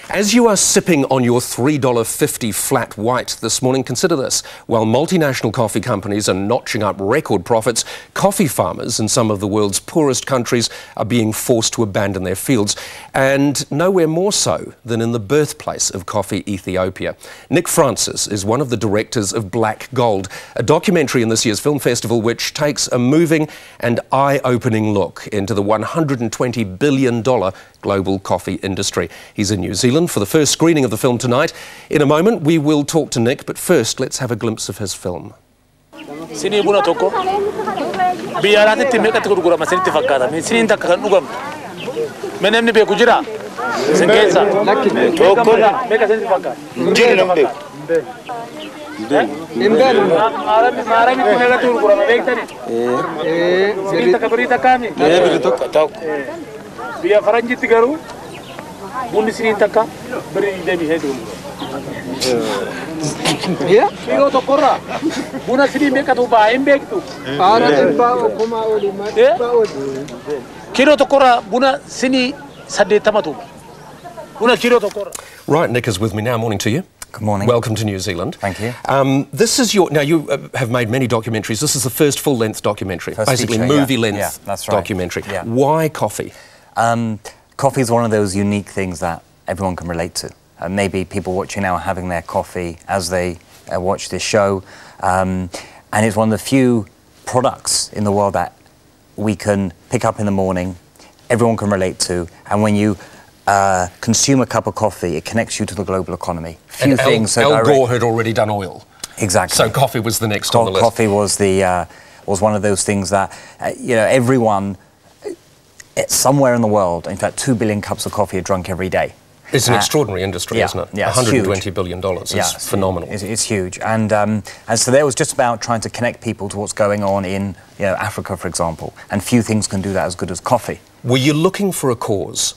As you are sipping on your $3.50 flat white this morning, consider this. While multinational coffee companies are notching up record profits, coffee farmers in some of the world's poorest countries are being forced to abandon their fields, and nowhere more so than in the birthplace of coffee, Ethiopia. Nick Francis is one of the directors of Black Gold, a documentary in this year's film festival which takes a moving and eye-opening look into the $120 billion global coffee industry. He's in New Zealand for the first screening of the film tonight. In a moment, we will talk to Nick, but first, let's have a glimpse of his film. Biar Faranjit tigaru, bunis ini taka beri demi hedu. Ya? Kiro tokora, bunas ini mereka tu bahem beg tu. Kiro tokora bunas sini sade tamatu. Bunas kiro tokora. Right, Nick is with me now. Morning to you. Good morning. Welcome to New Zealand. Thank you. This is your... Now, you have made many documentaries. This is the first full-length documentary, basically movie-length documentary. Yeah. Why coffee? Coffee is one of those unique things that everyone can relate to. Maybe people watching now are having their coffee as they watch this show. And it's one of the few products in the world that we can pick up in the morning, everyone can relate to, and when you consume a cup of coffee, it connects you to the global economy. Few things Al Gore had already done oil. Exactly. So coffee was the next on the list. Coffee was the was one of those things that you know, everyone somewhere in the world, in fact, 2 billion cups of coffee are drunk every day. It's an extraordinary industry, isn't it? Yeah, $120 billion. It's phenomenal. It's huge. And so there was just about trying to connect people to what's going on in Africa, for example. And few things can do that as good as coffee. Were you looking for a cause?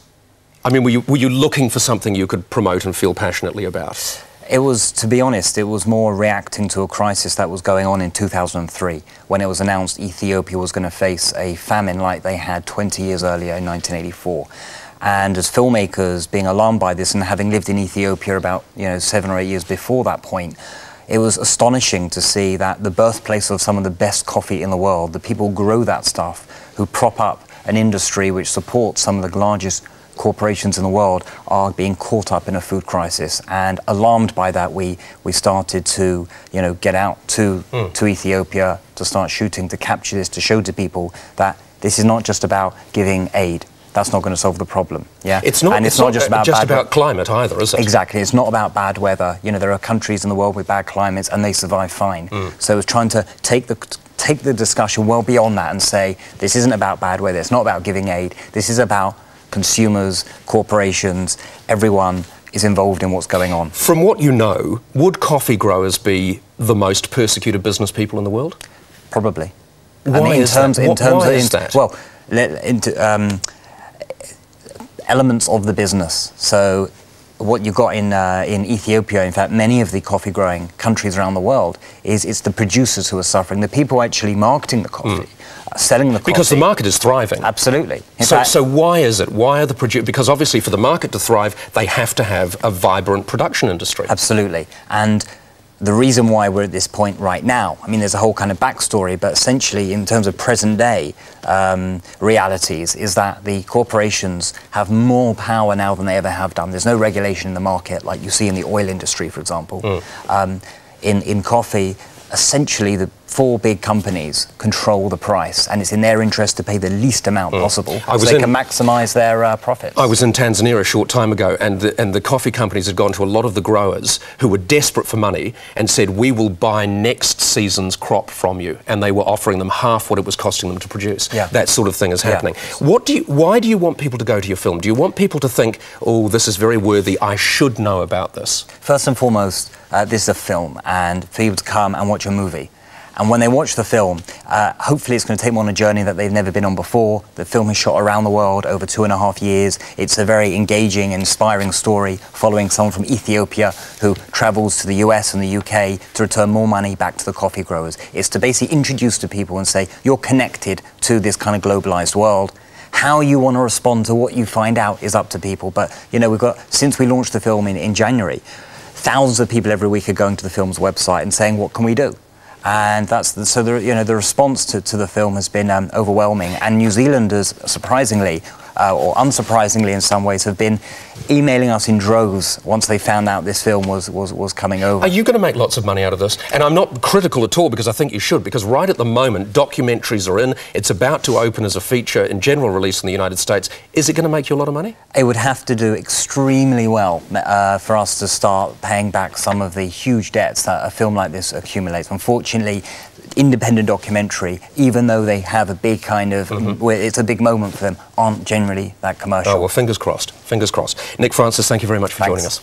I mean, were you looking for something you could promote and feel passionately about? It was, to be honest, it was more reacting to a crisis that was going on in 2003, when it was announced Ethiopia was going to face a famine like they had 20 years earlier in 1984. And as filmmakers, being alarmed by this and having lived in Ethiopia about 7 or 8 years before that point, it was astonishing to see that the birthplace of some of the best coffee in the world, the people who grow that stuff, who prop up an industry which supports some of the largest corporations in the world, are being caught up in a food crisis. And alarmed by that, we started to get out to Ethiopia, to start shooting, to capture this, to show to people that this is not just about giving aid. That's not going to solve the problem. Yeah, it's not just about climate either, is it? Exactly. It's not about bad weather. There are countries in the world with bad climates and they survive fine. So it's trying to take the discussion well beyond that and say, this isn't about bad weather. It's not about giving aid. This is about consumers, corporations, everyone is involved in what's going on. From what you know, would coffee growers be the most persecuted business people in the world? Probably. Why is that? Well, elements of the business. So what you've got in Ethiopia, in fact, many of the coffee-growing countries around the world, it's the producers who are suffering, the people actually marketing the coffee, selling the coffee. Because the market is thriving. Absolutely. So why is it? Why are the producers... Because obviously for the market to thrive, they have to have a vibrant production industry. Absolutely. And the reason why we're at this point right now, I mean, there's a whole kind of backstory, but essentially in terms of present-day realities, is that the corporations have more power now than they ever have done. There's no regulation in the market like you see in the oil industry, for example. In coffee, essentially the 4 big companies control the price, and it's in their interest to pay the least amount possible so they can maximise their profits. I was in Tanzania a short time ago, and the coffee companies had gone to a lot of the growers who were desperate for money and said, we will buy next season's crop from you, and they were offering them half what it was costing them to produce. That sort of thing is happening. Why do you want people to go to your film? Do you want people to think, oh, this is very worthy, I should know about this? First and foremost, this is a film, and for people to come and watch a movie. And when they watch the film, hopefully it's going to take them on a journey that they've never been on before. The film is shot around the world over 2.5 years. It's a very engaging, inspiring story following someone from Ethiopia who travels to the US and the UK to return more money back to the coffee growers. It's to basically introduce to people and say, you're connected to this kind of globalized world. How you want to respond to what you find out is up to people. But, you know, since we launched the film in January, thousands of people every week are going to the film's website and saying, what can we do? And the response to the film has been overwhelming. And New Zealanders, surprisingly, or unsurprisingly in some ways, have been emailing us in droves once they found out this film was coming over. Are you going to make lots of money out of this? And I'm not critical at all, because I think you should, because right at the moment, documentaries are in. It's about to open as a feature in general release in the United States. Is it going to make you a lot of money? It would have to do extremely well for us to start paying back some of the huge debts that a film like this accumulates. Unfortunately, independent documentary, even though they have a big kind of, it's a big moment for them, aren't generally that commercial. Oh, well, fingers crossed, fingers crossed. Nick Francis, thank you very much for joining us.